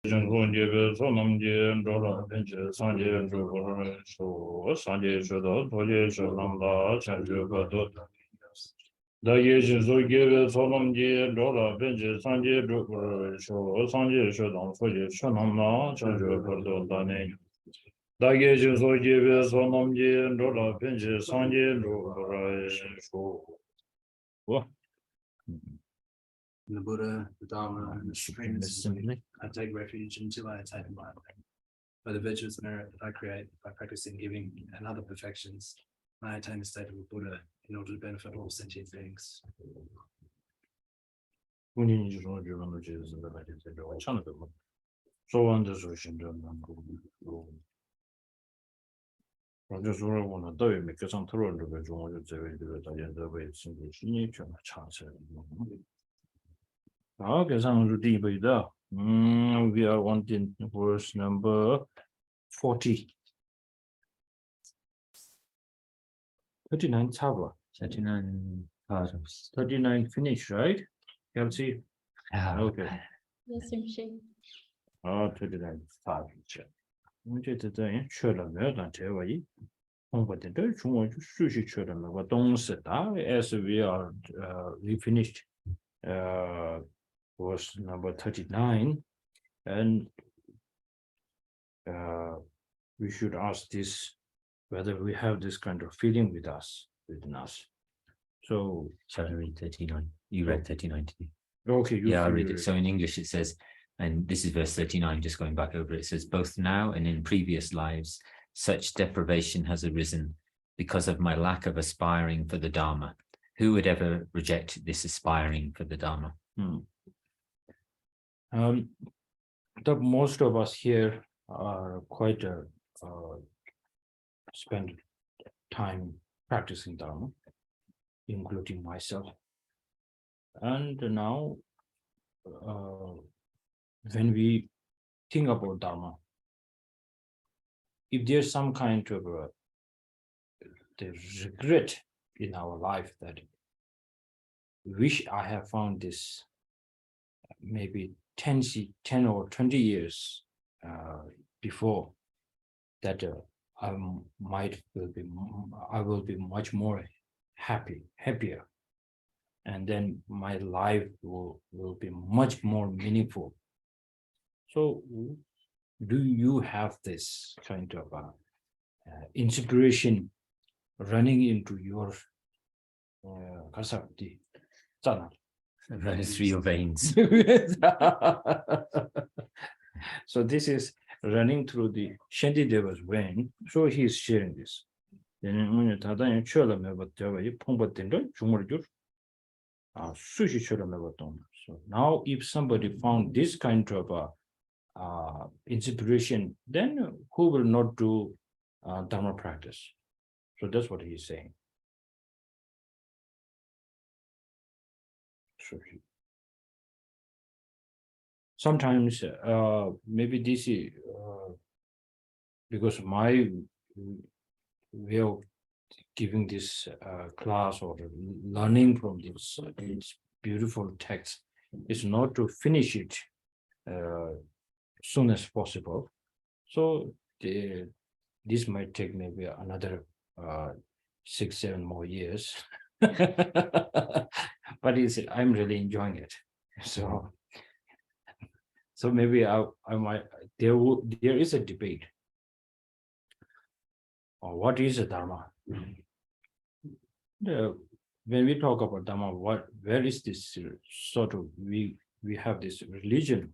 Shantideva Sonamji Dola Pinch Sanje Jugor So Sanje Shudo Toye Shunamda Chanju Badu Da Yeshin So Give Sonamji Dola Pinch Sanje Jugor So Sanje Shudam Toye Shunamda Chanju Badu Dane Da Yeshin So Give Sonamji Dola Pinch Sanje Jugor So In the Buddha, the Dharma, and the Supreme Assembly, I take refuge until I attain enlightenment. By the virtuous merit that I create by practicing giving and other perfections, I attain the state of a Buddha in order to benefit all sentient beings. We are wanting verse number 40. 39 Tava. 39 finish, right? Can see? Okay. Yes, Rinpoche. 39 Tava. 我觉得这样确了没有让这位我不得对中国就熟悉确了没有东西的 as we are we finished was number 39 and we should ask this whether we have this kind of feeling with us within us. So shall I read 39? You read 39 to me. Okay, yeah, I read it. So in English it says, and this is verse 39, just going back over it, says, both now and in previous lives, such deprivation has arisen because of my lack of aspiring for the Dharma. Who would ever reject this aspiring for the Dharma? Most of us here are quite spend time practicing Dharma, including myself. And now, when we think about Dharma, if there's some kind of the regret in our life that wish I have found this maybe 10 or 20 years before, that I will be much more happier, and then my life will be much more meaningful. So do you have this kind of inspiration running into your Runs through your veins? So this is running through the Shantideva's vein, so he is sharing this. So now if somebody found this kind of inspiration, then who will not do Dharma practice? So that's what he is saying. Sometimes maybe this is because my way of giving this class or learning from this beautiful text is not to finish it soon as possible. So this might take maybe another 6-7 more years. But I'm really enjoying it. So maybe I might there is a debate on what is a Dharma. When we talk about Dharma, where is this sort of we have this religion,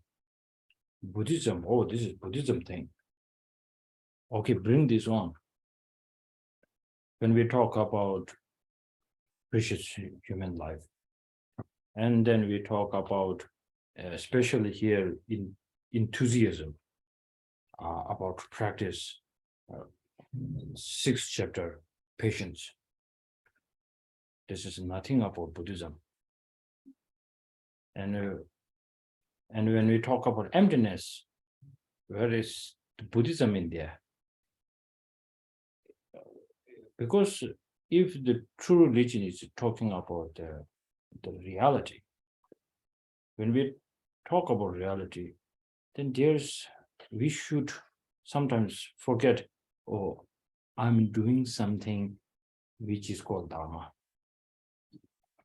Buddhism? Oh, this is Buddhism thing. Okay, bring this on. When we talk about precious human life, and then we talk about especially here in enthusiasm about practice, 6th chapter, patience. This is nothing about Buddhism. And when we talk about emptiness, where is the Buddhism in there? Because if the true religion is talking about the reality, when we talk about reality, then we should sometimes forget, oh, I'm doing something which is called Dharma,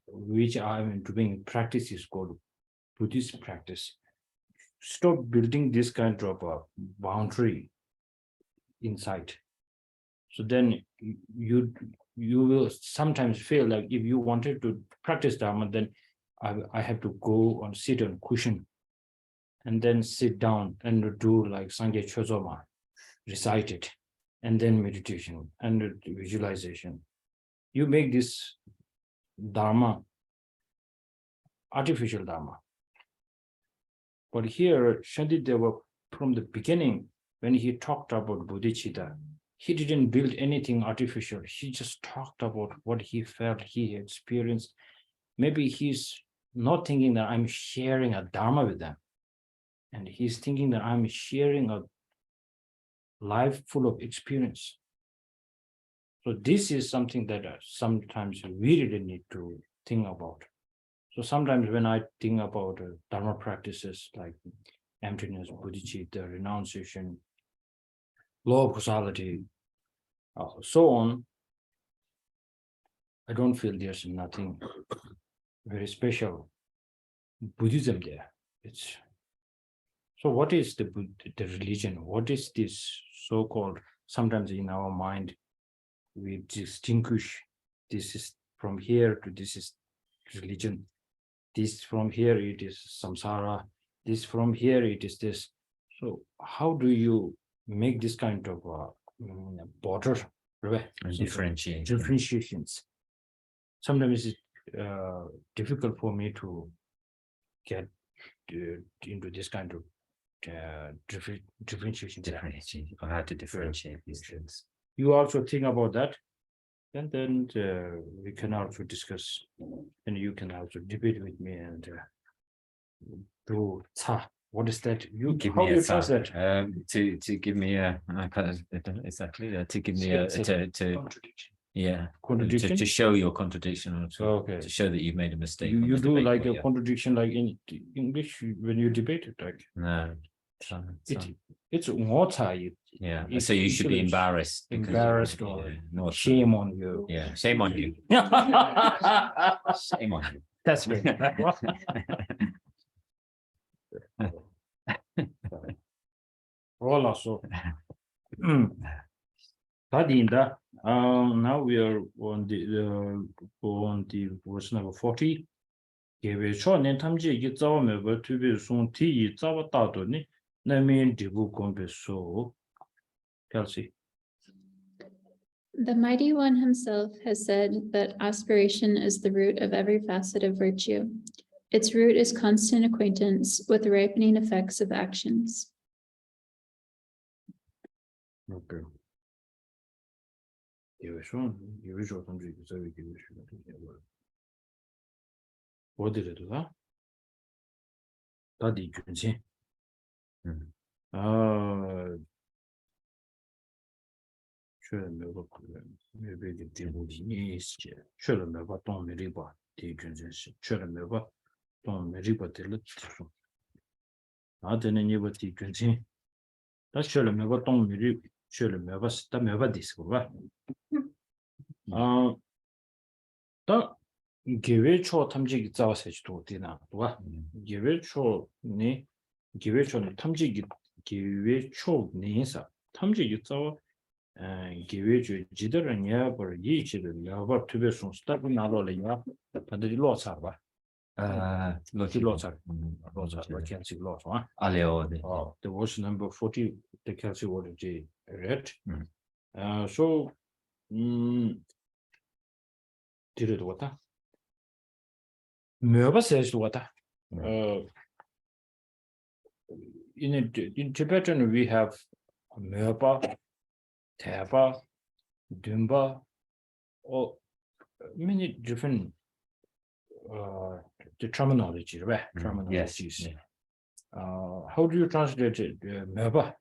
which I'm doing practice is called Buddhist practice. Stop building this kind of a boundary inside. So then you will sometimes feel like if you wanted to practice Dharma, then I have to go and sit on cushion and then sit down and do like Sangye Chozoma, recite it, and then meditation and visualization. You make this Dharma artificial Dharma. But here, Shantideva, from the beginning, when he talked about bodhicitta, he didn't build anything artificial. He just talked about what he felt, he experienced. Maybe he's not thinking that I'm sharing a Dharma with them. And he's thinking that I'm sharing a life full of experience. So this is something that sometimes we really need to think about. So sometimes when I think about Dharma practices like emptiness, bodhicitta, renunciation, law of causality, so on, I don't feel there's nothing very special Buddhism there. It's so what is the religion? What is this so-called? Sometimes in our mind, we distinguish this is from here to this is religion. This from here it is samsara. This from here it is this. So how do you make this kind of border differentiations? Sometimes it's difficult for me to get into this kind of differentiation. Or how to differentiate these things. You also think about that, and then we can also discuss, and you can also debate with me and do ta. What is that? You Give how me do a you translate? to give me a I can't exactly to give me a to Contradiction. yeah Contradiction? to show your contradiction or to, Okay. to show that you've made a mistake. You do debate, like but a contradiction like in English when you debate it, like no. it's ngota. Yeah, It's so you should be English. embarrassed. Because Embarrassed or no, shame on you. Yeah, shame on you. Shame on you. That's right. All also. Now we are on the verse number 40. Gewe cho nen tamji yi zawa meba tubi sung ti yi zawa dado ni na min dibu gombe so. Kelsey. The Mighty One himself has said that aspiration is the root of every facet of virtue. Its root is constant acquaintance with the ripening effects of actions. Okay. Gewe cho tamji yi zawa gewe shu. What did it do that? Tadi junzi. Maybe the devotee is sure never don't riba the junzi. Sure never don't riba the little. Not in any what the junzi. That sure never don't rib, sure never stab never discover. That give cho tamji zawa sech to dina. Give cho ni give cho tamji give cho ni sa tamji zawa. Give you jitter and yaber each of the yaber to be some step in Alolia, but the lots are lots I can't see lots. Oh, the was number 40, the Kelsey water J read. So did it water? Merba says water. In Tibetan, we have Merba. Teba, Dumba, or many different the terminology, right? Terminologies. Yes. How do you translate it? Merba?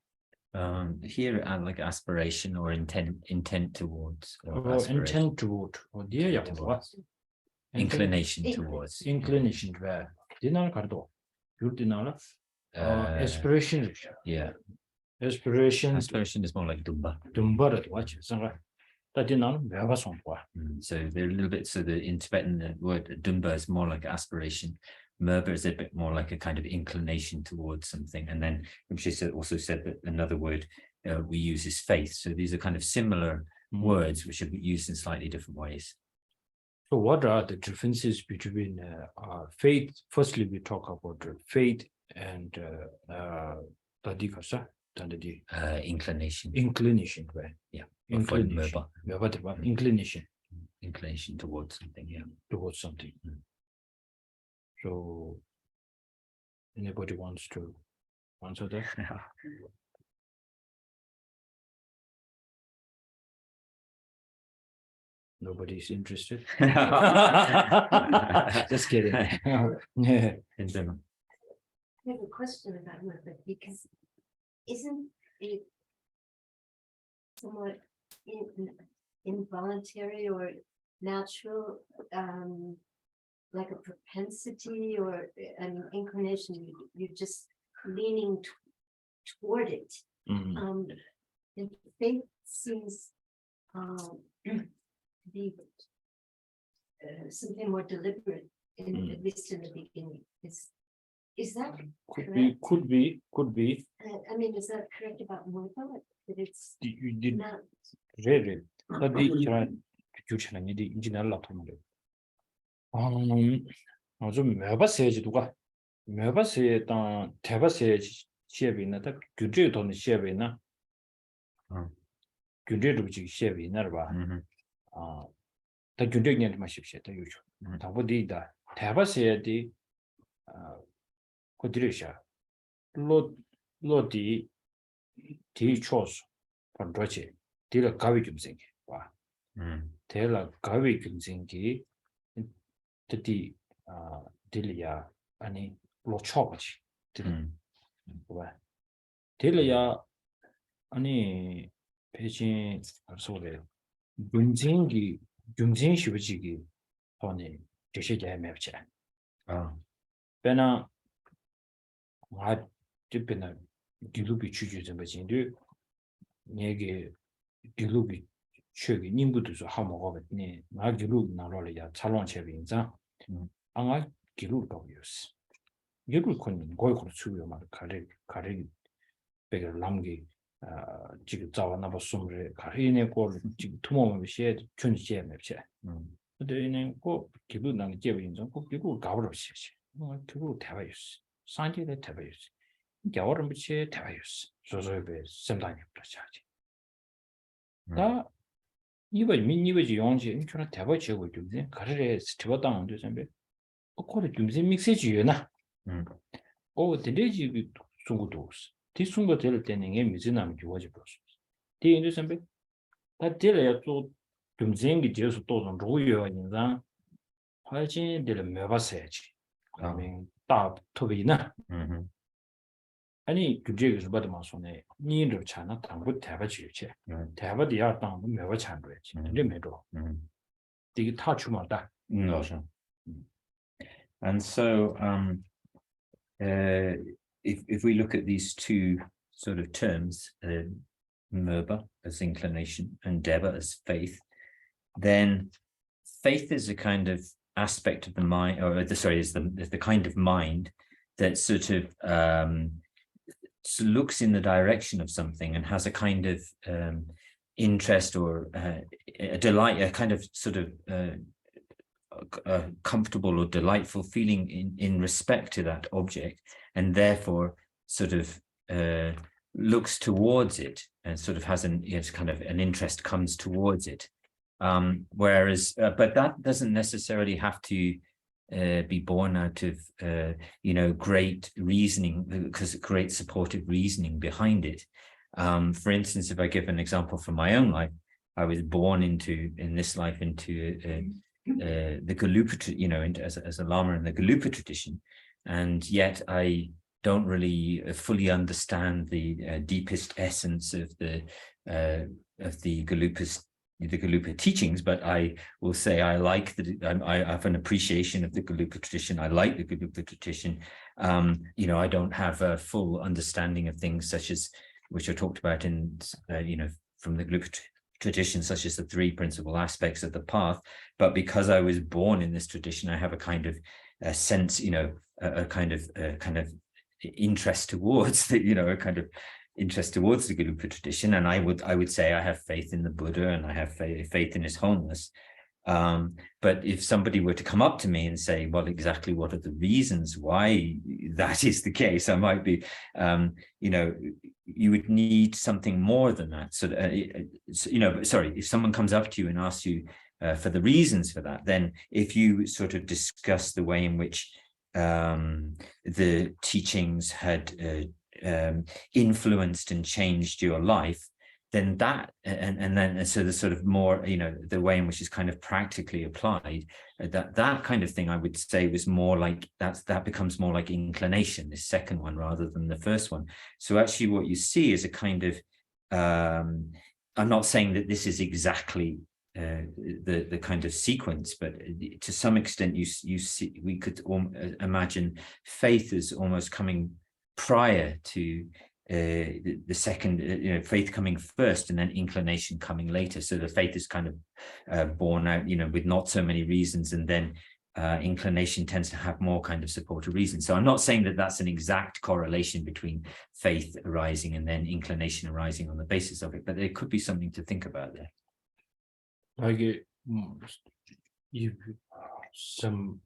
Here, like aspiration or intent towards. Intent toward. Oh, dear, inclination towards. Inclination, where? Dinner cardo. You dinner? aspiration. Yeah. Aspiration. Aspiration is more like dumba. Watch that So they're a little bit, so in Tibetan the word dumba is more like aspiration. Merba is a bit more like a kind of inclination towards something. And then Rinpoche also said that another word we use is faith. So these are kind of similar words which are used in slightly different ways. So what are the differences between faith? Firstly, we talk about faith and Inclination. Inclination, right? Yeah. Inclination. Inclination. Inclination towards something, yeah. Towards something. So anybody wants to answer that? Nobody's interested. Just kidding. Yeah. In general. I have a question about method because isn't it somewhat involuntary or natural, like a propensity or an inclination? You're just leaning toward it. And faith seems to be something more deliberate, at least in the beginning. Is that correct? Could be. I mean, is that correct about Morpho? That it's You did not. really. But the 좀 매바세지 누가 매바세 땅 대바세 시에비나 딱 규제 돈 시에비나 규제로 지 시에비나 봐. 다 규제냐 마십시오. 다 요죠. 다보디다 대바세디 코디르샤 로디 디초스 반도체 디라 가위 좀 생기 와. 대라 가위 좀 생기 디 딜리아 아니 로초바지 와 딜리아 아니 배신 소리 문진기 중진 시부지기 돈이 제시제 맵체 배나 와 집배나 기루비 취주 좀 배진도 내게 기루비 최기 님부터서 하모거든요 나 기루 나로야 차론 체빈자 anga 기루 거기였어 기루 건 거의 그렇죠 말 가리 배가 남기 지금 자와나 버숨을 가리네 거 지금 투모면 시에 춘시에 맵체 근데 꼭 기루 나는 제빈자 꼭 기루 가버렸어 기루 대화였어 산지에 대화였어 겨울은 비치 대화였어 조조배 sem단이 그렇지 나 이거 민이버지 용지 인처럼 대화 지고 있는데 가르레 스티버 다운도 선배 코를 좀 믹스해지요나 데레지 송고도 뒤송고 될 때는 게 미진함이 좋아져 버렸어 뒤인도 선배 다 데려야 좀 생기 뒤에서 또 로요 인상 활진 될 매바세지 그러면 다 토비나 아니 규제에서 받으면 손에 니를 찾나 당부 대바지지 대바디야 당도 매워 찬거지 근데 매도 되게 다 주마다 And so if we look at these two sort of terms, merba as inclination and deba as faith, then faith is a kind of aspect of the mind, or is the kind of mind that sort of looks in the direction of something and has a kind of interest or a delight, a kind of sort of a comfortable or delightful feeling in respect to that object, and therefore sort of looks towards it and sort of has kind of an interest comes towards it. Whereas, but that doesn't necessarily have to be born out of great reasoning, because great supportive reasoning behind it. For instance, if I give an example from my own life, I was born in this life into the Gelupa, as a Lama in the Gelupa tradition, and yet I don't really fully understand the deepest essence of the Gelupa teachings, but I will say I like I have an appreciation of the Gelupa tradition. I like the Gelupa tradition. You know, I don't have a full understanding of things such as, which are talked about in, you know, from the group tradition, such as the 3 principal aspects of the path. But because I was born in this tradition, I have a kind of a sense, you know, a kind of interest towards the, you know, a kind of interest towards the Garupa tradition. And I would say I have faith in the Buddha, and I have faith in his wholeness. But if somebody were to come up to me and say, well, exactly what are the reasons why that is the case, I might be, you know, you would need something more than that. So, you know, sorry, if someone comes up to you and asks you for the reasons for that, then if you sort of discuss the way in which the teachings had influenced and changed your life, then that, and so the sort of more, you know, the way in which is kind of practically applied, that kind of thing, I would say was more like, that becomes more like inclination, this second one, rather than the first one. So actually what you see is a kind of, I'm not saying that this is exactly the kind of sequence, but to some extent you see, we could imagine faith as almost coming prior to the second, you know, faith coming first and then inclination coming later. So the faith is kind of born out, you know, with not so many reasons, and then inclination tends to have more kind of supportive reasons. So I'm not saying that that's an exact correlation between faith arising and then inclination arising on the basis of it, but there could be something to think about there. Like some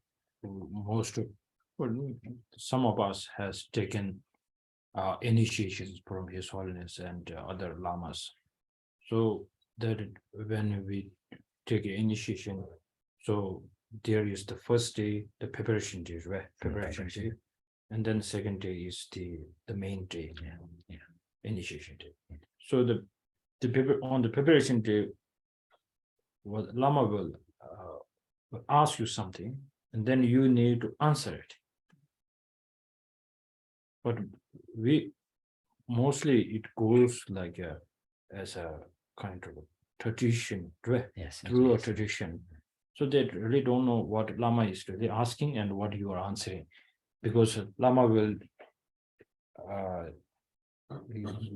of us has taken initiations from His Holiness and other lamas. So that when we take initiation, so there is the first day, the preparation day, right? Preparation day, and then second day is the main day, initiation day. So on the preparation day, what Lama will ask you something, and then you need to answer it. But mostly it goes like as a kind of tradition, through a tradition. So they really don't know what Lama is really asking and what you are answering, because Lama will,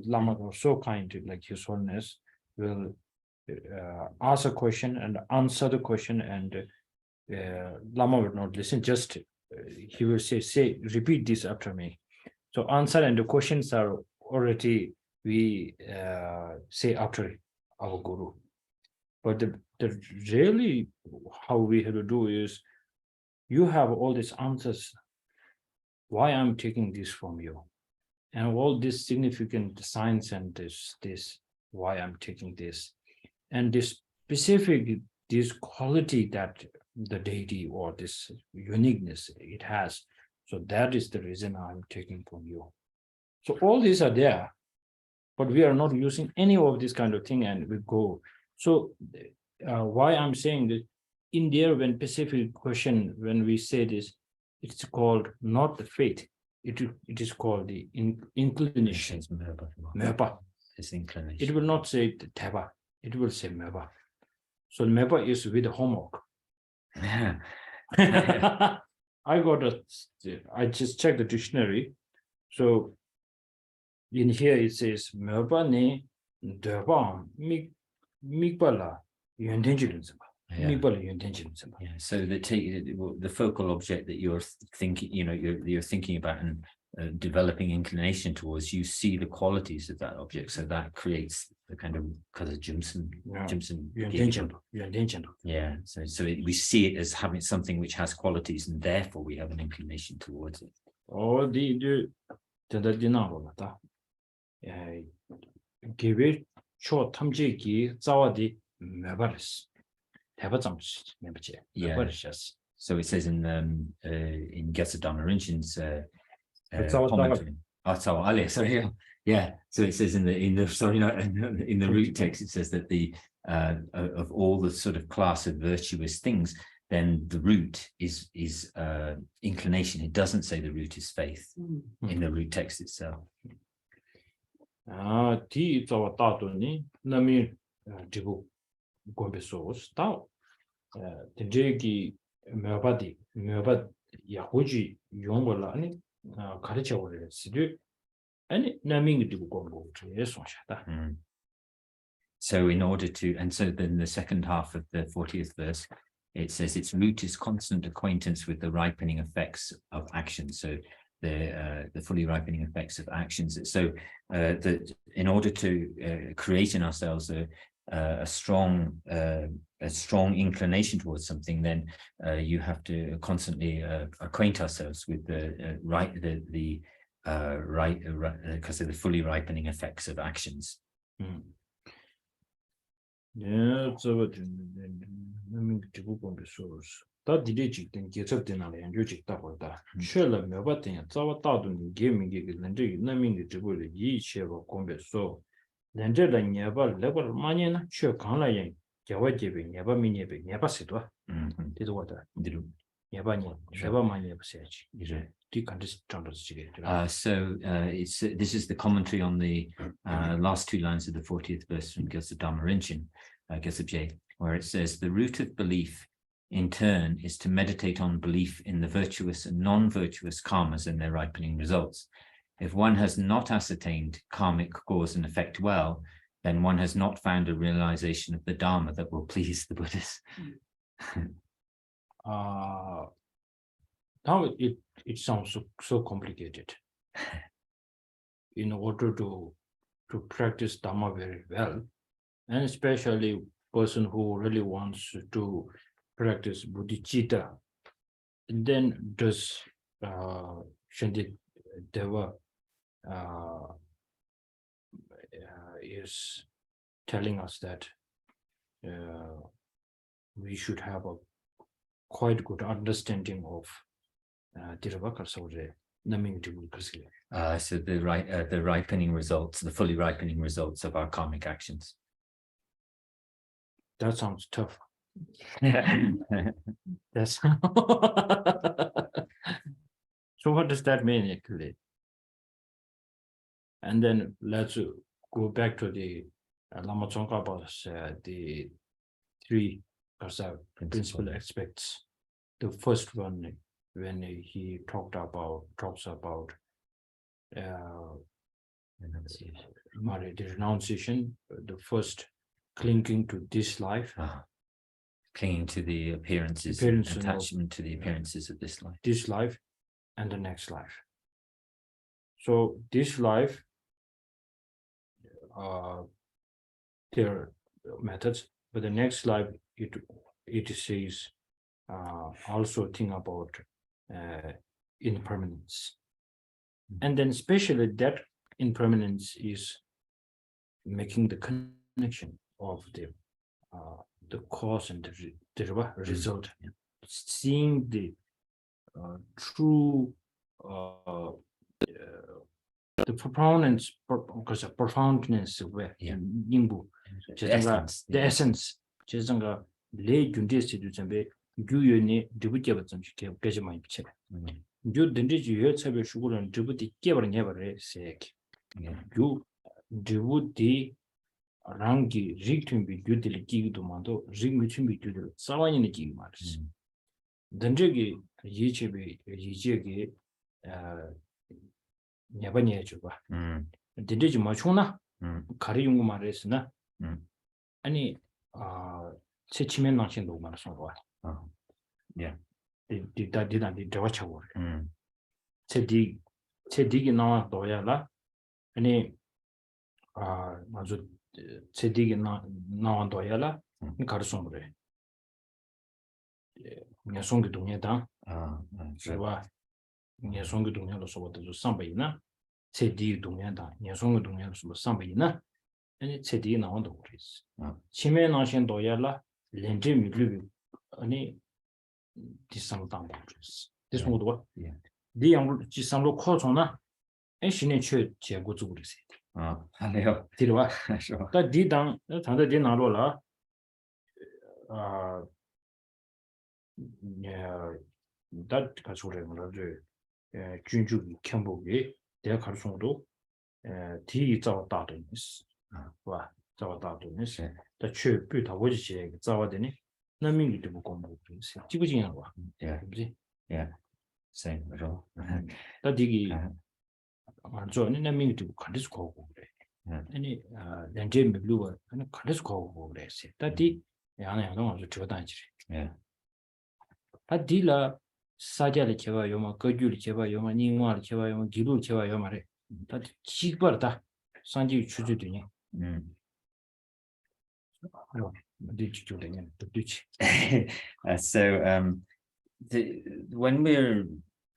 Lama was so kind, like His Holiness will ask a question and answer the question, and Lama will not listen, just he will say, repeat this after me. So answer and the questions are already, we say after our Guru. But the really how we have to do is, you have all these answers, why I'm taking this from you, and all this significant signs, and this why I'm taking this, and this specific, this quality that the deity or this uniqueness it has. So that is the reason I'm taking from you. So all these are there, but we are not using any of this kind of thing, and we go. So why I'm saying that in there, when specific question, when we say this, it's called not the faith. It is called the inclination. Mepa. It's inclination. It will not say teba. It will say mepa. So mepa is with homework. Yeah. I just checked the dictionary. So in here it says mepa ne deba mikbala intention. Yeah, so the focal object that you're thinking, you know, you're thinking about and developing inclination towards, you see the qualities of that object, so that creates the kind of Jimson. Yeah, so we see it as having something which has qualities, and therefore we have an inclination towards it. Oh, give it short tamjiki zawadi mebaris. Yeah. So it says in Gyesadama Rinchin's commentary. Sorry, yeah. So it says in the root text, it says that the of all the sort of class of virtuous things, then the root is inclination. It doesn't say the root is faith in the root text itself. Gobesos tao the jegi mebadi yahuji yongolani 가르쳐 버렸어요. 아니 남ing 되고 공부 예수 샤다. So in order to, and so then the second half of the 40th verse, it says its root is constant acquaintance with the ripening effects of actions. So the fully ripening effects of actions. So that in order to create in ourselves a strong inclination towards something, then you have to constantly acquaint ourselves with the because of the fully ripening effects of actions. Yeah, so naming 되고 공부 source. 다 디레직 된 개척된 안에 연주직 다보다. 쉐라 몇바든 자와 다도 게임이 런데 naming 되고를 이 쉐바 공부소. 런데라 녀바 레벨 많이나 쉐 강라에 개와제비 녀바 미녀비 녀바시도. 되도다. 되도. 녀바니 쉐바 많이 해보셔야지. 이제 So this is the commentary on the last two lines of the 40th verse from Gyaltsen Dhamma Rinchen, Gyaltsen, where it says, the root of belief in turn is to meditate on belief in the virtuous and non-virtuous karmas and their ripening results. If one has not ascertained karmic cause and effect well, then one has not found a realization of the Dharma that will please the Buddhas. Now it sounds so complicated. In order to practice Dhamma very well, and especially person who really wants to practice bodhicitta, then does Shantideva is telling us that we should have a quite good understanding of so the ripening results, the fully ripening results of our karmic actions. That sounds tough. That's so what does that mean actually? And then let's go back to the Lama Tsongkhapa's the three principal aspects. The first one, when he talks about the renunciation, the first clinging to this life, clinging to the appearances, attachment to the appearances of this life, and the next life. So this life, there are methods, but the next life it says also think about impermanence, and then especially that impermanence is making the connection of the cause and the result, seeing the true the profoundness, because of profoundness where nimbu the essence 제가 내 준비했을 때 규연이 드부께버 좀 깨지만 있지. 주 든지 유여차별 수고는 드부디 깨버려 세. 주 드부디 랑기 리트미 규들이 기기도 만도 리미트미 규들 사와니는 기기 말이지. 든지기 예체비 예제기 냐바니에 줘봐. 든지 맞추나? 가리용 말했으나. 아니 세치면 나신도 말았어 봐. 디다디 저와차고. 체디기 나와 도야라. 아니 맞아 체디기 나와 도야라. 가르쳐 그래. 녀송기 동네다. 그래봐. 녀송기 동네로 서버도 삼바이나. 체디 동네다. 녀송기 동네로 서버 삼바이나. 아니 체디 나온다 그랬어. 치매 나신 도야라. 렌제 미르비 아니 디상당 그랬어. 디송도 리양 지상로 코존나 애신의 최 제고 주고 그랬어. 아니요. 들어와. 다 디당 단대 디나로라. 다 가서래 말아줘. 준주 캠보기 대학 가르쳐도 디 자다도 있어. 와. 자와다도네스 다 최부 다 보지시 자와되니 남민이 되고 공부 그랬어. 지구진이야 봐. Yeah. same at all. Tadigi Uh, so any naming to Kandis Ko. Any then Jim Blue and Kandis Ko. Tadi Yana no Jordan. yeah. Adila Sajali Cheva Yoma, Kajul Cheva Yoma, Ningwa Cheva Yoma, Gilu Cheva Yomare. That Chigbarta Sanji Chujuini. So when we're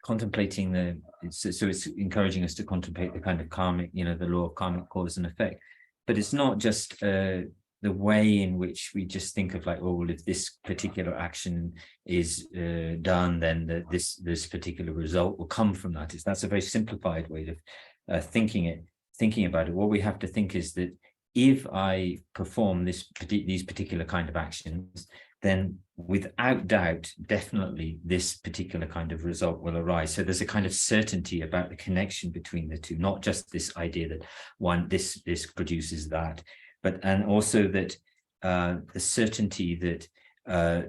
contemplating so it's encouraging us to contemplate the kind of karmic, the law of karmic cause and effect, but it's not just the way in which we just think of like, oh, well, if this particular action is done, then this particular result will come from that. That's a very simplified way of thinking about it. What we have to think is that if I perform these particular kind of actions, then without doubt, definitely this particular kind of result will arise. So there's a kind of certainty about the connection between the two, not just this idea that this produces that, and also that the certainty that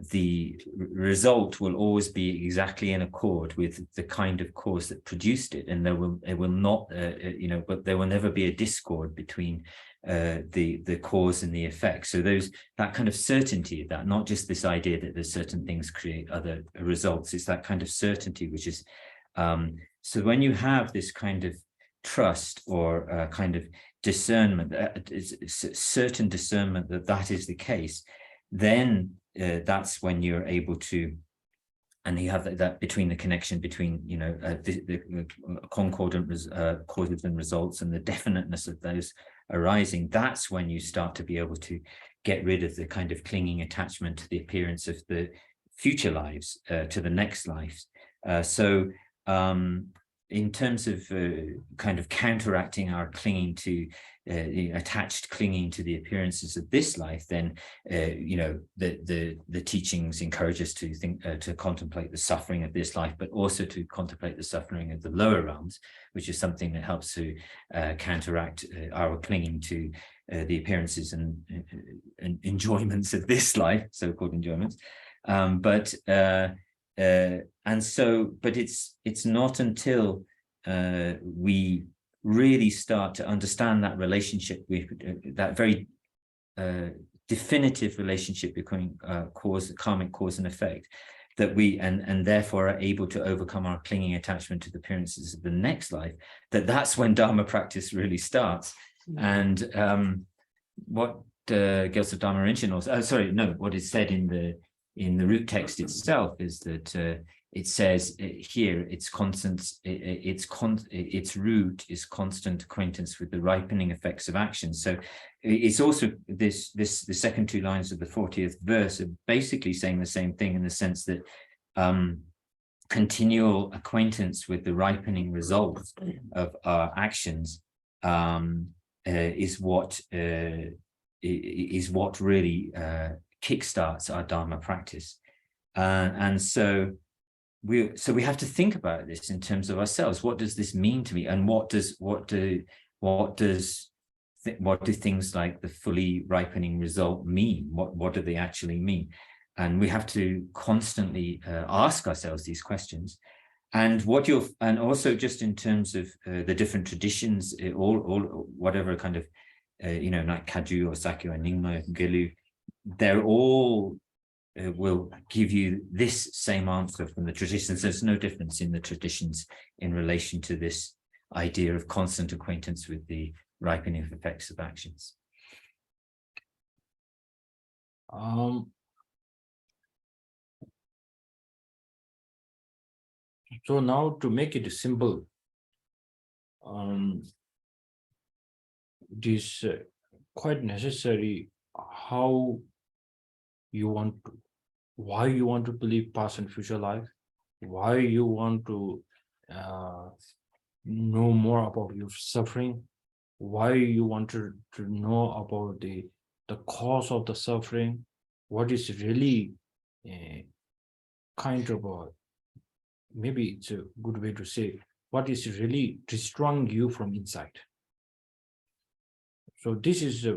the result will always be exactly in accord with the kind of cause that produced it, and it will not, but there will never be a discord between the cause and the effect. So that kind of certainty of that, not just this idea that there's certain things create other results, it's that kind of certainty which is so when you have this kind of trust or kind of discernment, certain discernment that is the case, then that's when you're able to, and you have that between the connection between the concordant causes and results and the definiteness of those arising. That's when you start to be able to get rid of the kind of clinging attachment to the appearance of the future lives, to the next lives. So in terms of kind of counteracting our clinging to attached clinging to the appearances of this life, then the teachings encourage us to think to contemplate the suffering of this life, but also to contemplate the suffering of the lower realms, which is something that helps to counteract our clinging to the appearances and enjoyments of this life, so-called enjoyments. But it's not until we really start to understand that relationship, with that very definitive relationship between karmic cause and effect, that we and therefore are able to overcome our clinging attachment to the appearances of the next life, that's when Dharma practice really starts. And what Gyaltsen Dharma Rinpoche also, what is said in the root text itself is that it says here its root is constant acquaintance with the ripening effects of action. So it's also the second two lines of the 40th verse are basically saying the same thing, in the sense that continual acquaintance with the ripening results of our actions is what really kickstarts our Dharma practice. And so we have to think about this in terms of ourselves. What does this mean to me? And what do things like the fully ripening result mean? What do they actually mean? And we have to constantly ask ourselves these questions. And also just in terms of the different traditions, all whatever kind of like Kaju or Sakya or Nyingma, Gelu, they're all will give you this same answer from the traditions. There's no difference in the traditions in relation to this idea of constant acquaintance with the ripening effects of actions. So now, to make it simple, it is quite necessary why you want to believe past and future life, why you want to know more about your suffering, why you want to know about the cause of the suffering, what is really kind of maybe it's a good way to say, what is really destroying you from inside. So this is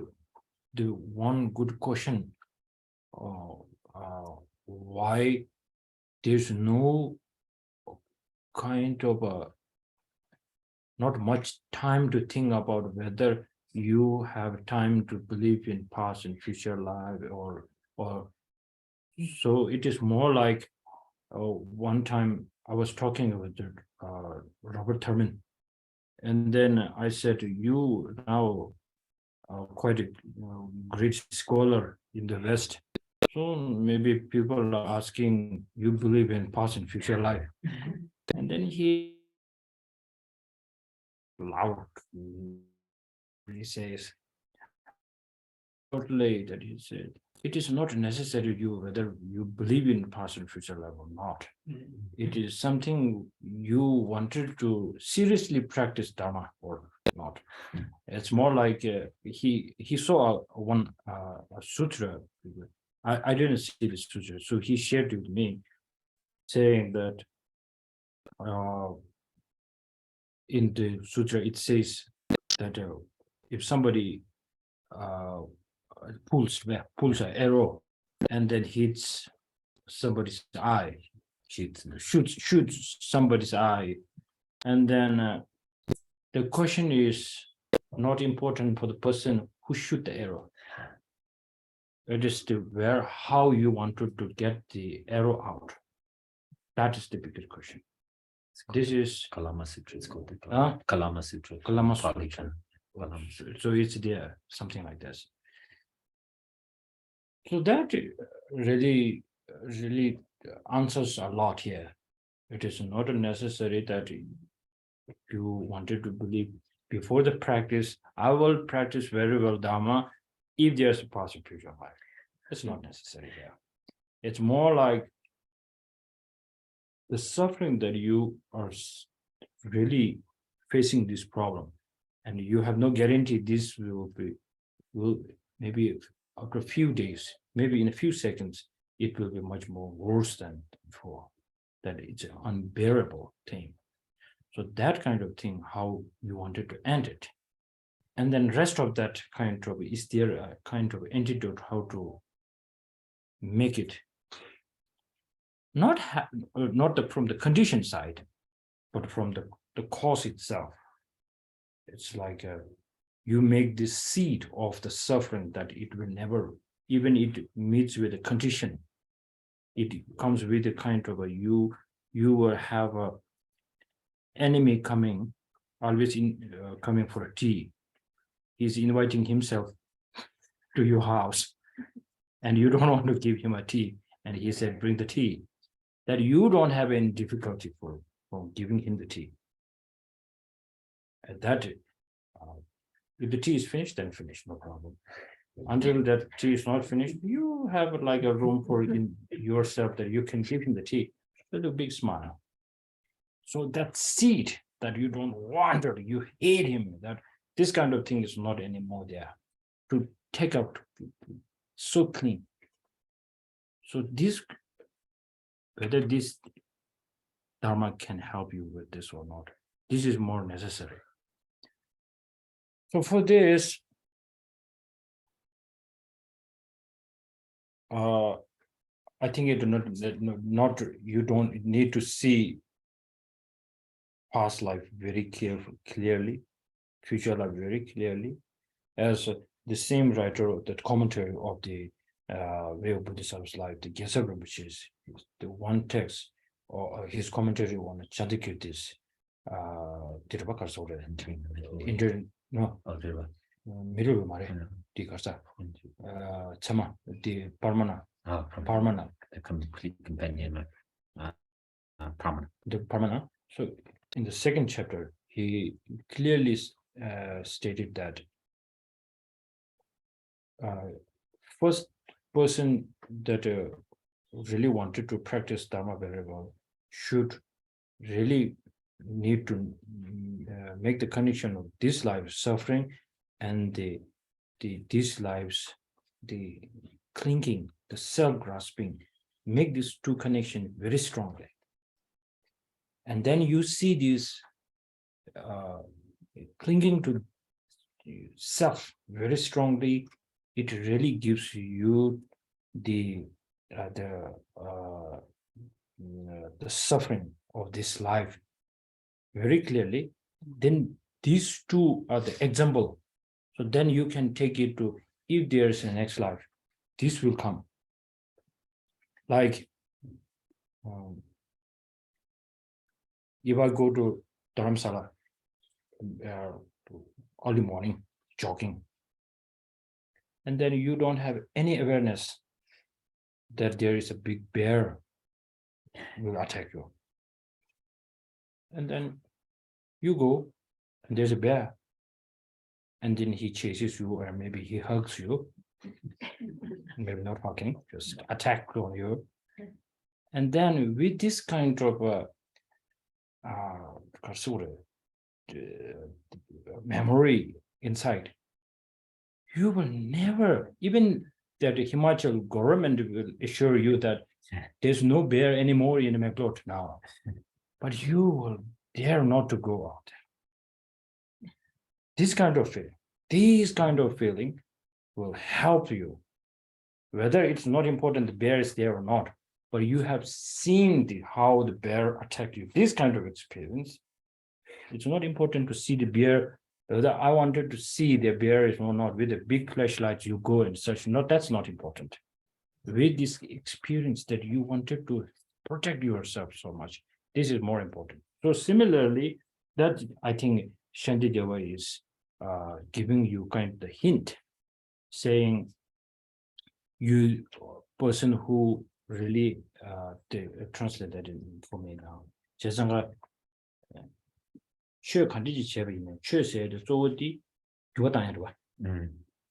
the one good question. Why there's no kind of not much time to think about whether you have time to believe in past and future life or so it is more like one time I was talking with Robert Thurman, and then I said, you now quite a great scholar in the West. So maybe people are asking, you believe in past and future life? And then he loud, he says, totally that he said, it is not necessary you whether you believe in past and future life or not. It is something you wanted to seriously practice Dharma or not. It's more like he saw one a sutra. I didn't see the sutra, so he shared it with me, saying that in the sutra it says that if somebody pulls an arrow and then hits somebody's eye, shoots somebody's eye, and then the question is not important for the person who shoot the arrow. It is how you wanted to get the arrow out. That is the biggest question. This is Kalama Sutra. It's called the Huh? Kalama Sutra. Kalama Pali Sutra. Kalama. So it's there, something like this. So that really answers a lot here. It is not necessary that you wanted to believe before the practice, I will practice very well Dharma if there's a past and future life. It's not necessary here. It's more like the suffering that you are really facing this problem, and you have no guarantee this will maybe after a few days, maybe in a few seconds, it will be much more worse than before. That it's an unbearable thing. So that kind of thing, how you wanted to end it. And then rest of that kind of, is there a kind of antidote how to make it not from the condition side, but from the cause itself. It's like you make this seed of the suffering that it will never, even it meets with a condition, it comes with a kind of you will have a enemy coming, always coming for a tea. He's inviting himself to your house and you don't want to give him a tea, and he said, bring the tea. That you don't have any difficulty for giving him the tea. And that if the tea is finished, then finished, no problem. Until that tea is not finished, you have like a room for in yourself that you can give him the tea with a big smile. So that seed that you don't want or you hate him, that this kind of thing is not anymore there to take out so clean. So this, whether this Dharma can help you with this or not, this is more necessary. So for this, I think it not you don't need to see past life very clearly, future life very clearly, as the same writer of that commentary of the way of Bodhisattva's life, the Geshe Rinpoche, the one text or his commentary on Chandikirtis, no, middle mare, the Kasa, Chama, the Parmana, The complete companion, Pramana. the Parmana. So in the second chapter, he clearly stated that first person that really wanted to practice Dharma very well should really need to make the connection of this life suffering and these lives, the clinging, the self-grasping, make these two connections very strongly. And then you see this clinging to self very strongly. It really gives you the suffering of this life very clearly, then these two are the example. So then you can take it to, if there's a next life, this will come. Like, if I go to Dharamsala early morning, jogging, and then you don't have any awareness that there is a big bear will attack you. And then you go, and there's a bear, and then he chases you, or maybe he hugs you, maybe not hugging, just attack on you. And then with this kind of memory inside, you will never, even that the Himachal government will assure you that there's no bear anymore in Meklot now, but you will dare not to go out. This kind of feeling will help you, whether it's not important the bear is there or not, but you have seen how the bear attacked you. This kind of experience, it's not important to see the bear, whether I wanted to see the bear is or not, with a big flashlight you go and search, that's not important. With this experience that you wanted to protect yourself so much, this is more important. So similarly, that I think Shantideva is giving you kind of the hint, saying you person who really translate that for me now. 제가 최 간디지 제비네 최세의 소디 교단에 봐.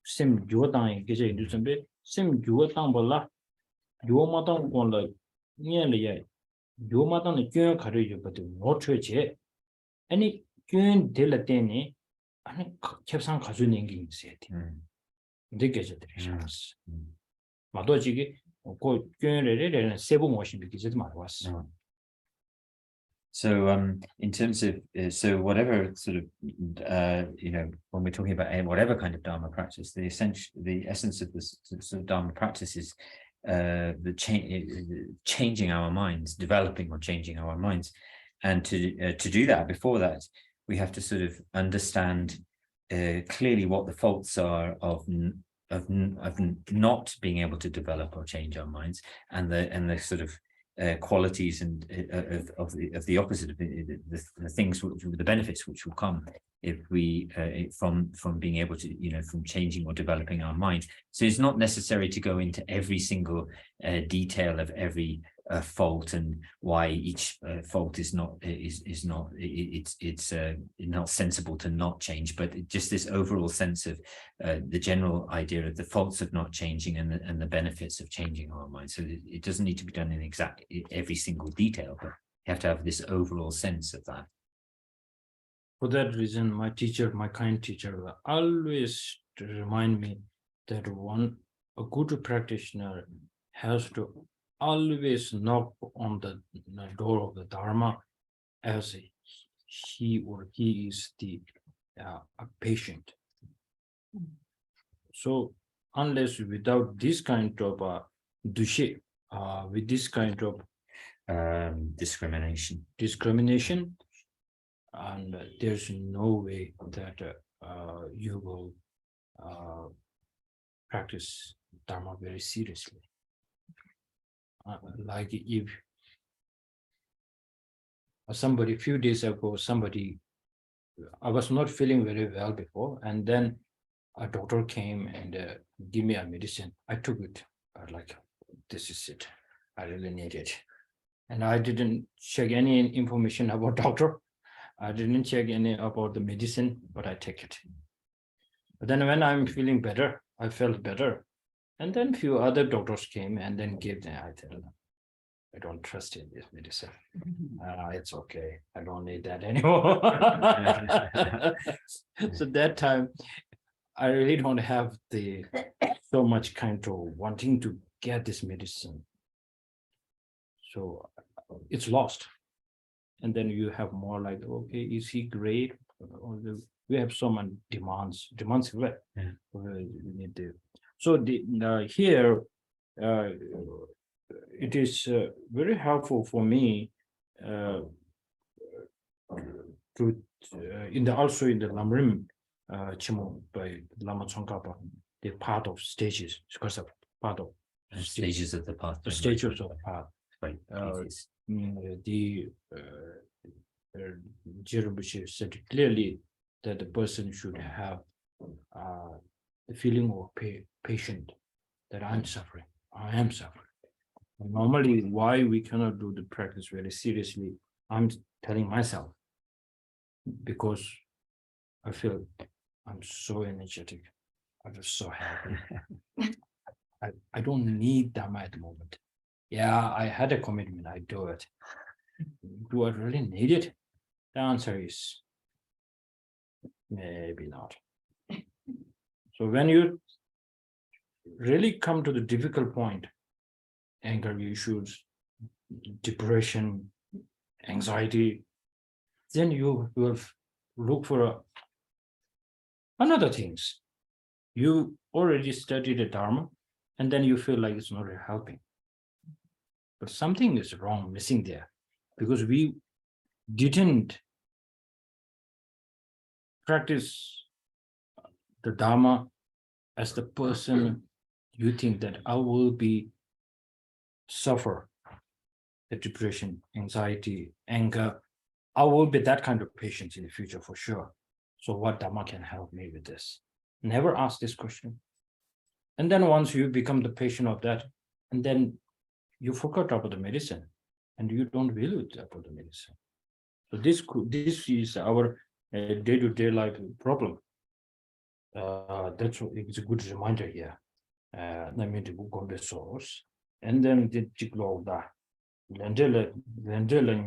심 교단에 계제 인도선배 심 교단 볼라 요마당 건라 니엘이야 요마당의 교연 가르쳐 버도 노트제 아니 교연 될 때니 아니 캡상 가지고 게 있어야 돼. 느껴져 드리셨어. 마도지기 그 교연을 세부 모신 비기지도 말았어. So in terms of so whatever sort of when we're talking about whatever kind of Dharma practice, the essence of this sort of Dharma practice is changing our minds, developing or changing our minds, and to do that, before that, we have to sort of understand clearly what the faults are of not being able to develop or change our minds, and the sort of qualities and of the opposite of the things, the benefits which will come if we from being able to from changing or developing our mind. So it's not necessary to go into every single detail of every fault and why each fault is not sensible to not change, but just this overall sense of the general idea of the faults of not changing and the benefits of changing our mind. So it doesn't need to be done in every single detail, but you have to have this overall sense of that. For that reason, my kind teacher will always remind me that a good practitioner has to always knock on the door of the Dharma as he or he is a patient. So unless without this kind of dushe, with this kind of discrimination, and there's no way that you will practice Dharma very seriously. Like if somebody, a few days ago, I was not feeling very well before, and then a doctor came and gave me a medicine. I took it. I was like, this is it. I really need it. And I didn't check any information about doctor. I didn't check any about the medicine, but I take it. But then when I'm feeling better, I felt better. And then a few other doctors came and then gave them. I tell them, I don't trust in this medicine. It's okay. I don't need that anymore. So that time, I really don't have so much kind of wanting to get this medicine. So it's lost. And then you have more like, okay, is he great? We have so many demands. We need to. So here, it is very helpful for me also in the Lamrim Chimo by Lama Tsongkhapa, the part of stages, because of part of Stages of the path. the stages of the path. Right. The Rinpoche said clearly that the person should have the feeling of patient, that I'm suffering, I am suffering. And normally, why we cannot do the practice very seriously, I'm telling myself, because I feel I'm so energetic, I feel so happy. I don't need Dhamma at the moment. Yeah, I had a commitment, I do it. Do I really need it? The answer is maybe not. So when you really come to the difficult point, anger issues, depression, anxiety, then you will look for another things. You already studied the Dharma, and then you feel like it's not really helping. But something is wrong, missing there, because we didn't practice the Dharma as the person you think that I will be suffer the depression, anxiety, anger. I will be that kind of patient in the future for sure. So what Dharma can help me with this? Never ask this question. And then once you become the patient of that, and then you forgot about the medicine and you don't value it about the medicine. So this is our day-to-day life problem. That's it's a good reminder here. Let me do the source. And then the jiglo da. Lendele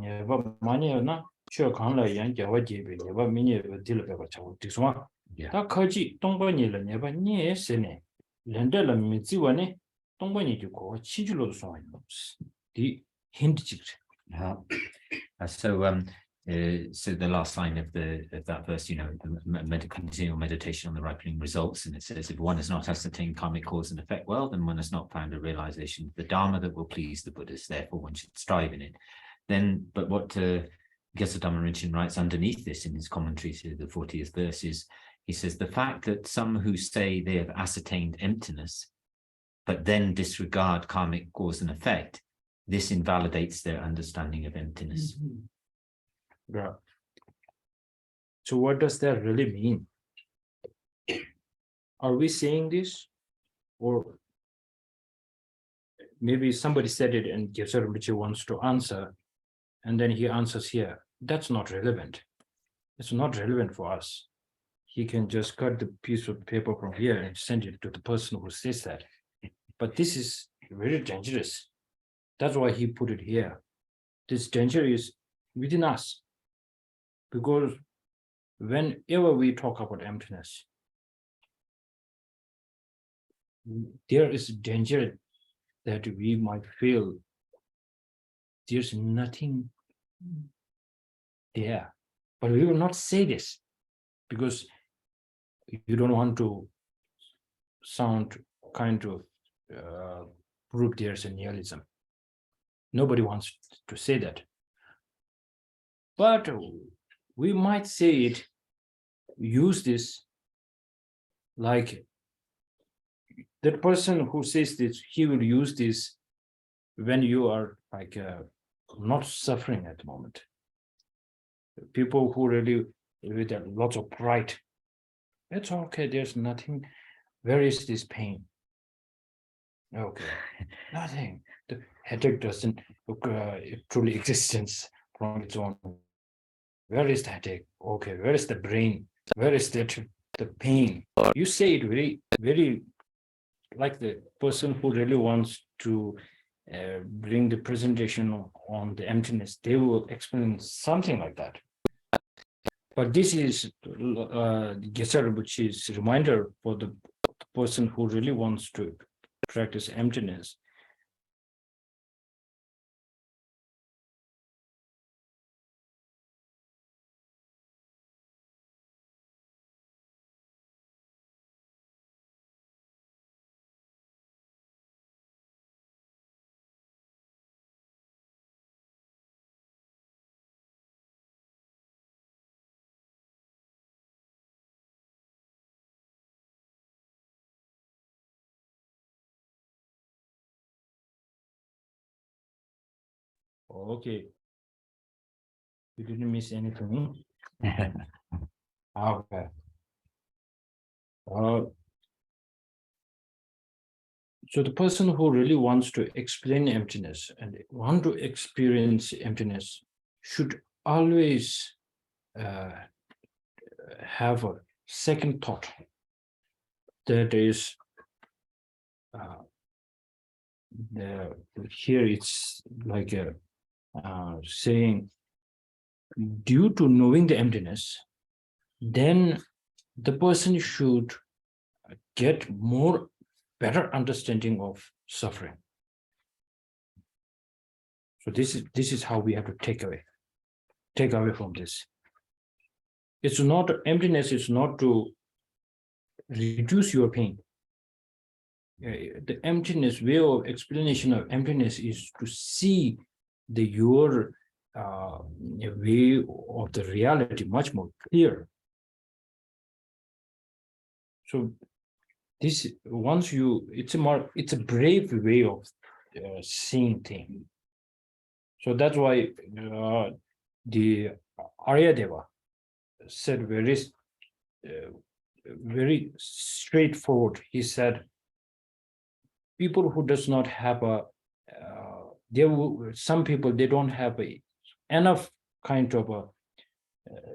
neva mania na Serkong la yan jawa jebe neva mini dil beba chaw diswa. Ta kaji tongba ni la neva ni sene. Lendele miziwane tongba ni ko chijulo so di hint jigt. So the last line of that verse, continual meditation on the ripening results, and it says, if one has not ascertained karmic cause and effect well, then one has not found a realization of the Dharma that will please the Buddhas. Therefore, one should strive in it. But what Geshe Dhamma Rinpoche writes underneath this in his commentary to the 40th verse is, he says, the fact that some who say they have ascertained emptiness, but then disregard karmic cause and effect, this invalidates their understanding of emptiness. Yeah. So what does that really mean? Are we saying this? Or maybe somebody said it and Geshe Rinpoche wants to answer, and then he answers here. That's not relevant. It's not relevant for us. He can just cut the piece of paper from here and send it to the person who says that. But this is very dangerous. That's why he put it here. This danger is within us. Because whenever we talk about emptiness, there is danger that we might feel there's nothing there. But we will not say this because you don't want to sound kind of prove there's a nihilism. Nobody wants to say that. But we might say it, use this like that person who says this, he will use this when you are like not suffering at the moment. People who really with lots of pride, it's okay, there's nothing. Where is this pain? Okay, nothing. The headache doesn't truly existence from its own. Where is the headache? Okay, where is the brain? Where is the pain? You say it very, very like the person who really wants to bring the presentation on the emptiness, they will explain something like that. But this is Geshe Rinpoche's reminder for the person who really wants to practice emptiness. Okay. You didn't miss anything. Okay. So the person who really wants to explain emptiness and want to experience emptiness should always have a second thought. That is, here it's like saying, due to knowing the emptiness, then the person should get more better understanding of suffering. So this is how we have to take away from this. It's not emptiness, is not to reduce your pain. The emptiness, way of explanation of emptiness is to see your way of the reality much more clear. So this, once you, it's a brave way of seeing things. So that's why the Aryadeva said very straightforward. He said, people who does not have some people, they don't have enough kind of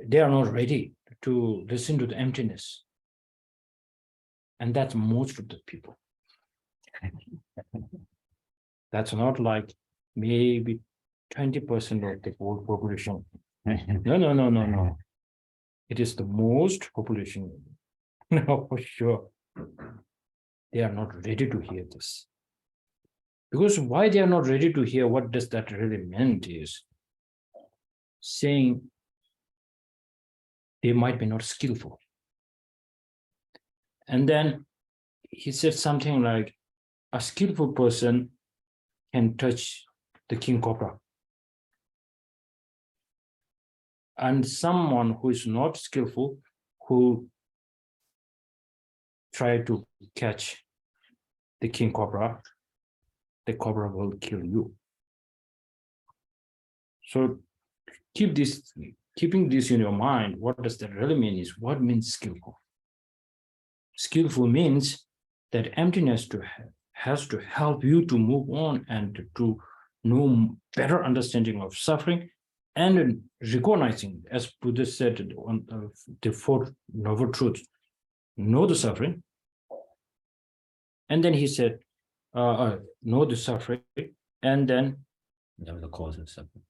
they are not ready to listen to the emptiness. And that's most of the people. That's not like maybe 20% of the whole population. No. It is the most population. No, for sure. They are not ready to hear this. Because why they are not ready to hear, what does that really mean is saying they might be not skillful. And then he said something like, a skillful person can touch the king cobra. And someone who is not skillful, who try to catch the king cobra, the cobra will kill you. So keeping this in your mind, what does that really mean is, what means skillful? Skillful means that emptiness has to help you to move on and to know better understanding of suffering, and recognizing, as Buddha said on the fourth noble truth, know the suffering. And then he said, know the suffering, and then know the cause of suffering.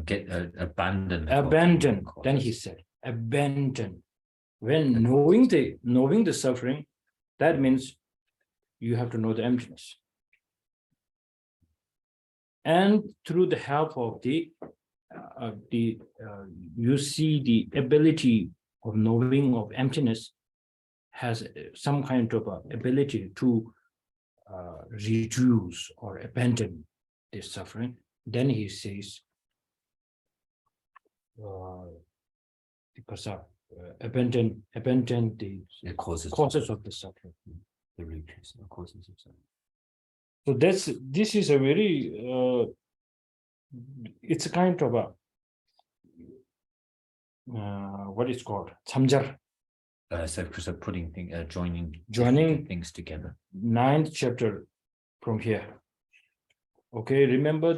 Get abandon. Then he said, abandon. When knowing the suffering, that means you have to know the emptiness. And through the help of you see the ability of knowing of emptiness has some kind of ability to reduce or abandon this suffering. Then he says, because abandon the causes of the suffering, the root causes of suffering. So this is a very it's a kind of a what is called samjar. So putting joining things together. 9th chapter from here. Okay, remember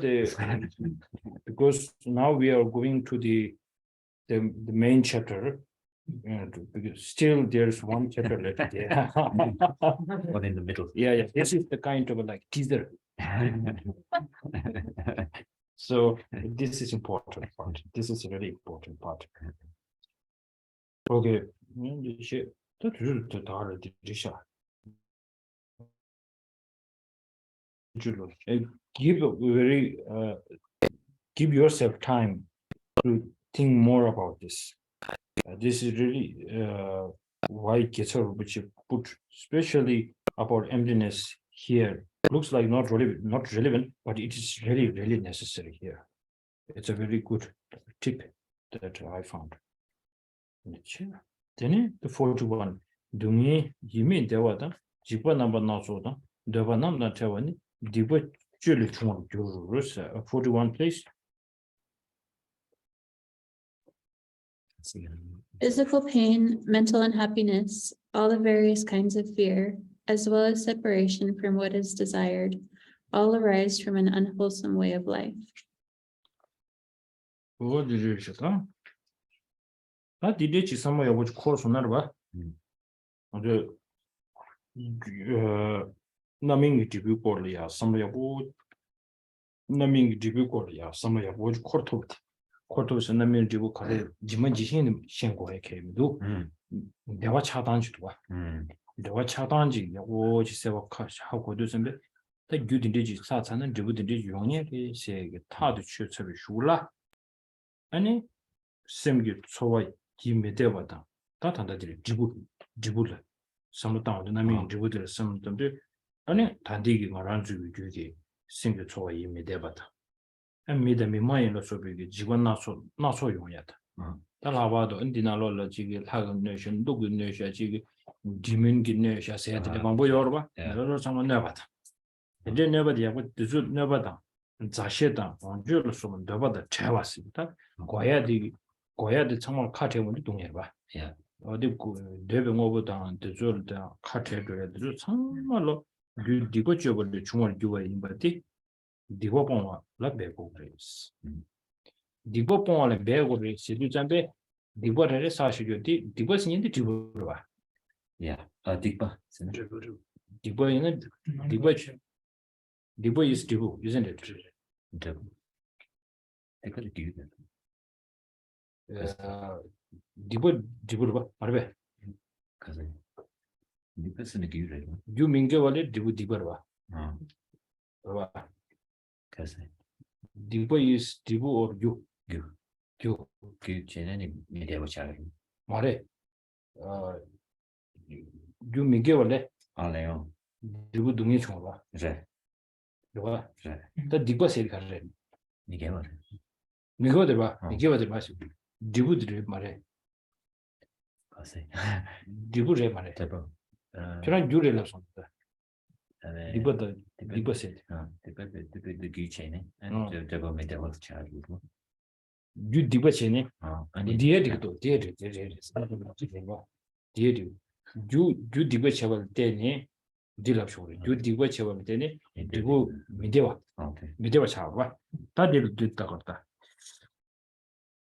because now we are going to the main chapter. Because still there's one chapter left there. One in the middle. Yeah. This is the kind of like teaser. So this is important part. This is a really important part. Okay. Give yourself time to think more about this. This is really why Geshe Rinpoche put especially about emptiness here. Looks like not relevant, but it is really, really necessary here. It's a very good tip that I found. Then the 41. Dungi yimi dewada, jipa namba nasoda, deva namda tewani, diba 41, please. Physical pain, mental unhappiness, all the various kinds of fear, as well as separation from what is desired, all arise from an unwholesome way of life. Naming debut Korea, some of Naming debut Korea, some of your Kortot. Kortos and Naming debut Korea, Jimajihin Shenko came do. They were chatanj to they were chatanji, the watch several cash, how could do some the good digit satan and debut the Junior, say, Tad church of Shula. Any same good so I give me devata. That under the Jibula. Some town, the Naming debut, some of them. 아니 단디기 말한주 규기 생겨 좋아 이미 대바다. 미담이 마이로 소비기 직원 나소 용야다. 달아봐도 인디나로라 지기 학은 내션 누구 내셔 지기 디민기 내셔 세야들 방법 여러봐. 너로 상관 내바다. 이제 내바디하고 뜻 내바다. 자셰다 원주로 소문 내바다 채왔습니다. 고야디 정말 카테문이 동해봐. 어디 그 대병어보다 뜻을다 카테들을 정말로 디고 쪽을 중얼 주어 임바티 디고 봉와 라베고레스 디고 봉와 베고레스 시두잔베 디고레 사시교디 디고스닌데 디고와 Digba. 디고이는 디고 is 디고 isn't it? 디고르바 말베 You minge wale dibu dibarwa. Dibu is dibu or you. Mare. You minge wale dibu dungi chungwa. The dibu said carre. Migo de ba, Migo de Basu. Dibu de mare. Dibu re mare. Can you realize something? Dibu said, the Gucci and double made a lot of child. You debate And dear, you debate about Denny, Dilapshore, you debate about Denny, Dibu Mideva, Mideva Chava, that did Dakota.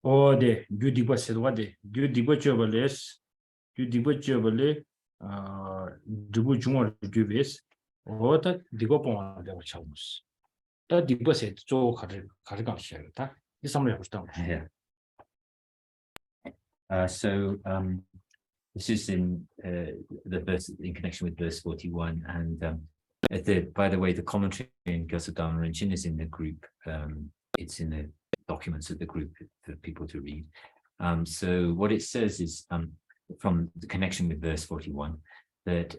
Oh, the you debate said what the you debate over less, you debate over Dubu Jumor Dubis, or that Digopon de Chavus. That deposit so Karigan share that is somebody who's done. So this is in the verse in connection with verse 41, and by the way, the commentary in Gyosadama Rinchen is in the group. It's in the documents of the group for people to read. So what it says is from the connection with verse 41 that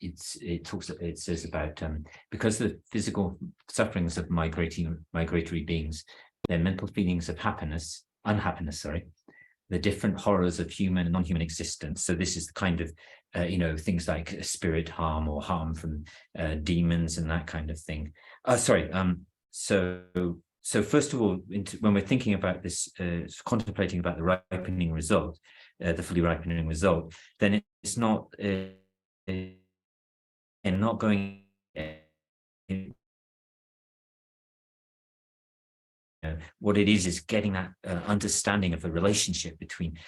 it says about because the physical sufferings of migratory beings, their mental feelings of unhappiness, the different horrors of human and non-human existence. So this is the kind of things like spirit harm or harm from demons and that kind of thing. So first of all, when we're thinking about this, contemplating about the ripening result, the fully ripening result, then it's not not going what it is getting that understanding of the relationship between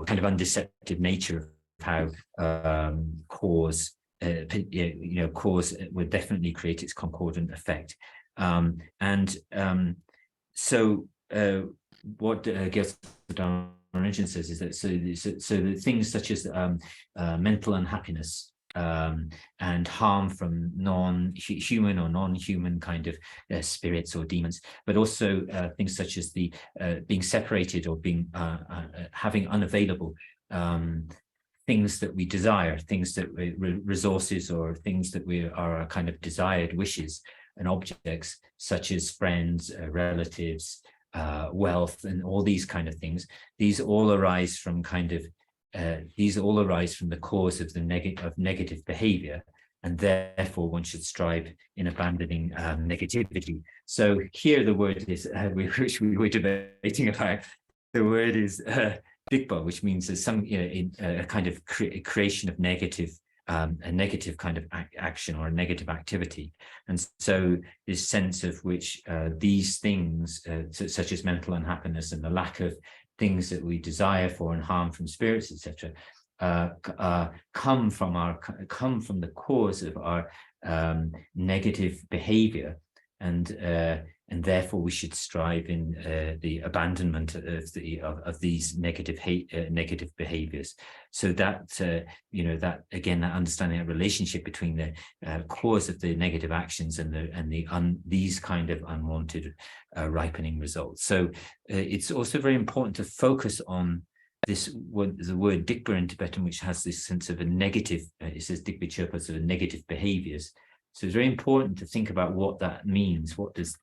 kind of undeceptive nature of how cause would definitely create its concordant effect. So what Gyosadama Rinchen says is that so the things such as mental unhappiness and harm from non-human or non-human kind of spirits or demons, but also things such as the being separated or being having unavailable things that we desire, things that resources or things that we are kind of desired wishes and objects, such as friends, relatives, wealth, and all these kind of things. These all arise from the cause of the negative behavior, and therefore one should strive in abandoning negativity. So here the word is, which we were debating about, the word is dikpa, which means there's some a kind of creation of negative, a negative kind of action or a negative activity. And so this sense of which these things, such as mental unhappiness and the lack of things that we desire for and harm from spirits, etc., come from the cause of our negative behavior, and therefore we should strive in the abandonment of these negative behaviors. So that that again, that understanding a relationship between the cause of the negative actions and these kind of unwanted ripening results. So it's also very important to focus on this the word dikpa in Tibetan, which has this sense of a negative. It says dikpa chirpa, sort of negative behaviors. So it's very important to think about what that means. What does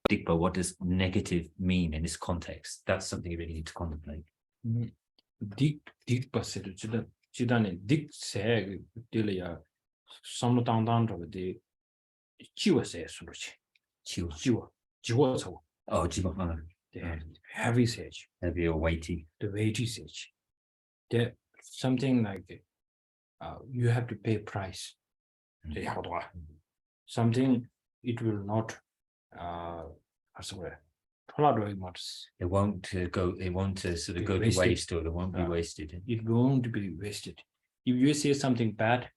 dikpa, what does negative mean in this context? That's something you really need to contemplate. Dikpa se chidane dik se delia samlo tang de jiwa se suruchi. Jiwa so. Oh, jiwa. The heavy sage. Heavy or weighty. The weighty sage. The something like you have to pay price. Something it will not it won't sort of go to waste, or it won't be wasted. It won't be wasted. If you say something bad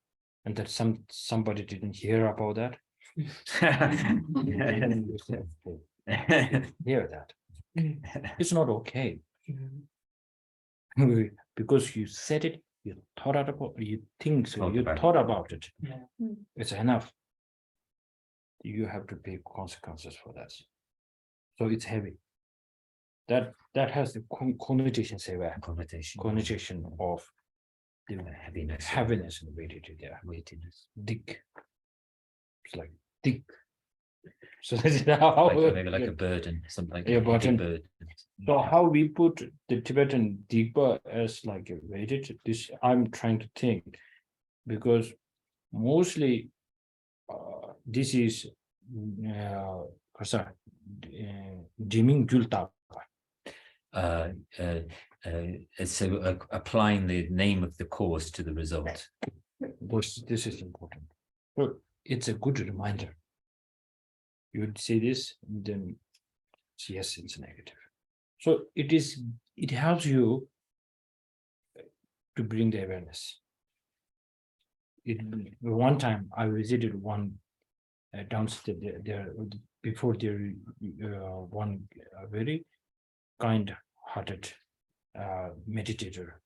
and that somebody didn't hear about that, hear that. It's not okay. Because you said it, you thought about it, you think so, you thought about it. It's enough. You have to pay consequences for that. So it's heavy. That has the connotation, connotation of the heaviness and weightiness. Dick. It's like dick. So that's how maybe like a burden, something like a burden. So how we put the Tibetan dikpa as like a weighted, this I'm trying to think, because mostly this is Jiming Julta. So applying the name of the cause to the result. This is important. So it's a good reminder. You would say this, then yes, it's negative. So it helps you to bring the awareness. One time I visited one downstairs there before there one very kind-hearted meditator,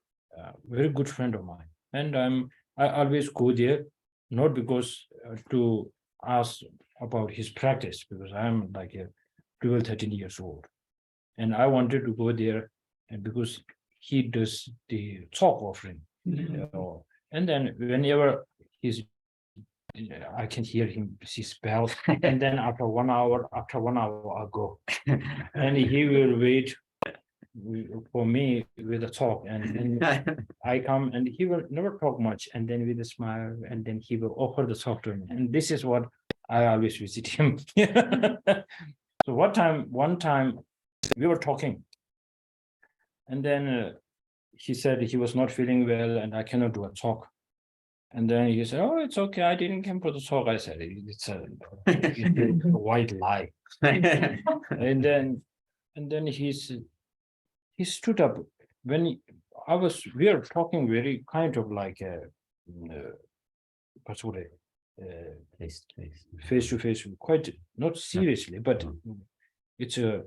very good friend of mine, and I always go there, not because to ask about his practice, because I'm like a 12-13 years old, and I wanted to go there, and because he does the talk offering, and then whenever I can hear him, his bells, and then after one hour I'll go, and he will wait for me with a talk, and I come, and he will never talk much, and then with a smile, and then he will offer the talk to me, and this is what I always visit him. So one time we were talking, and then he said he was not feeling well and I cannot do a talk. And then he said, "Oh, it's okay. I didn't come for the talk." I said, "It's a white lie." And then he stood up when we are talking very kind of like face to face, quite not seriously, but it's a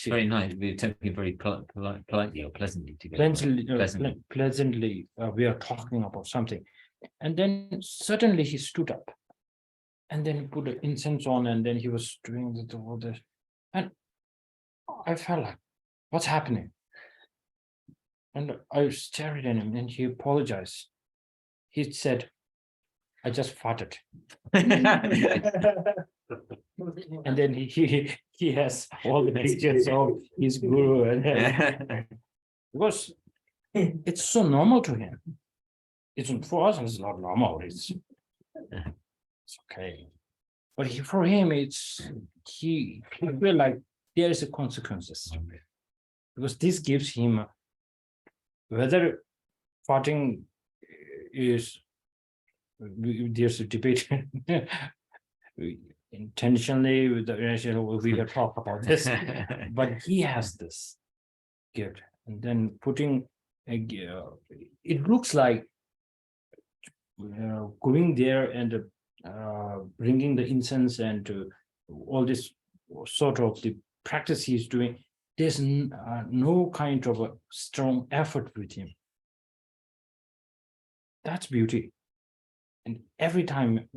very nice. We're talking very politely or pleasantly together. Pleasantly, we are talking about something, and then suddenly he stood up, and then he put the incense on, and then he was doing all this, and I felt like, what's happening? And I stared at him and he apologized. He said, I just farted. And then he has all the pictures of his guru and because it's so normal to him. It's for us it's not normal. It's okay. But for him, he feel like there is a consequences to it. Because this gives him whether farting is there's a debate intentionally with the we will talk about this, but he has this gift, and then putting it looks like going there and bringing the incense and all this sort of the practice he's doing. There's no kind of a strong effort with him. That's beauty. And every time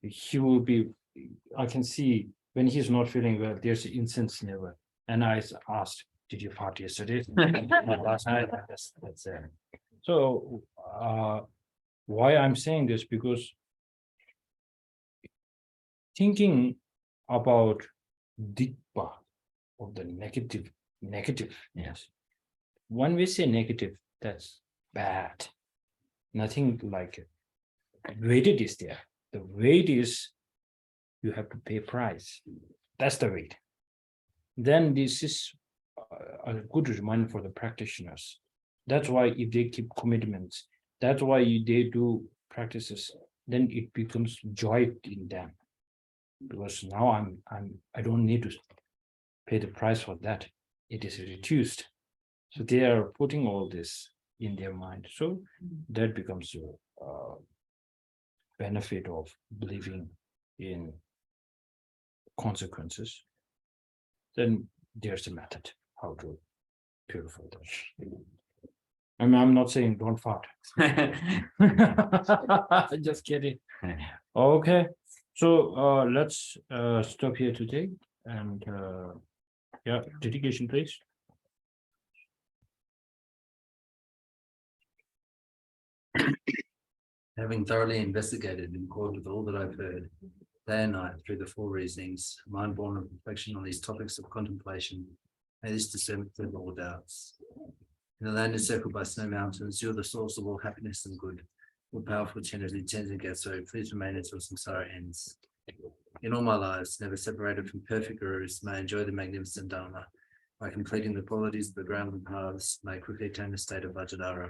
he will be, I can see when he's not feeling well, there's incense never. And I asked, did you fart yesterday? Last night? That's it. So why I'm saying this, because thinking about Digpa of the negative, yes. When we say negative, that's bad. Nothing like it. Weighted is there. The weight is you have to pay price. That's the weight. Then this is a good reminder for the practitioners. That's why if they keep commitments, that's why they do practices, then it becomes joy in them. Because now I don't need to pay the price for that. It is reduced. So they are putting all this in their mind. So that becomes a benefit of believing in consequences. Then there's a method how to purify that. I'm not saying don't fart. Just kidding. Okay. So let's stop here today. And yeah, dedication, please. Having thoroughly investigated in accord with all that I've heard, day and night through the four reasonings, mind born of reflection on these topics of contemplation, may this discernment clear all doubts. In the land encircled by snow mountains, you're the source of all happiness and good. All powerful Chenrezig Tenzin Gyatso, please remain until samsara ends. In all my lives, never separated from perfect gurus, may I enjoy the magnificent Dharma. By completing the qualities of the ground and paths, may I quickly attain the state of Vajradhara.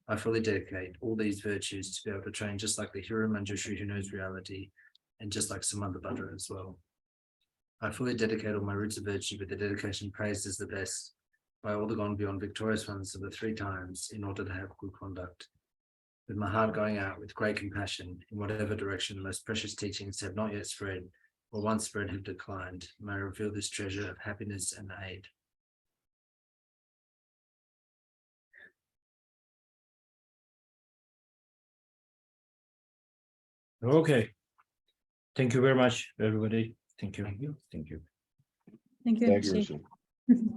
I fully dedicate all these virtues to be able to train just like the hero Manjushri who knows reality, and just like Samanthabhadra as well. I fully dedicate all my roots of virtue with the dedication praised as the best by all the gone beyond victorious ones of the 3 times in order to have good conduct. With my heart going out with great compassion in whatever direction the most precious teachings have not yet spread, or once spread have declined, may I reveal this treasure of happiness and aid. Okay. Thank you very much, everybody. Thank you. Thank you. Thank you. Thank you, Rishi. Rishi.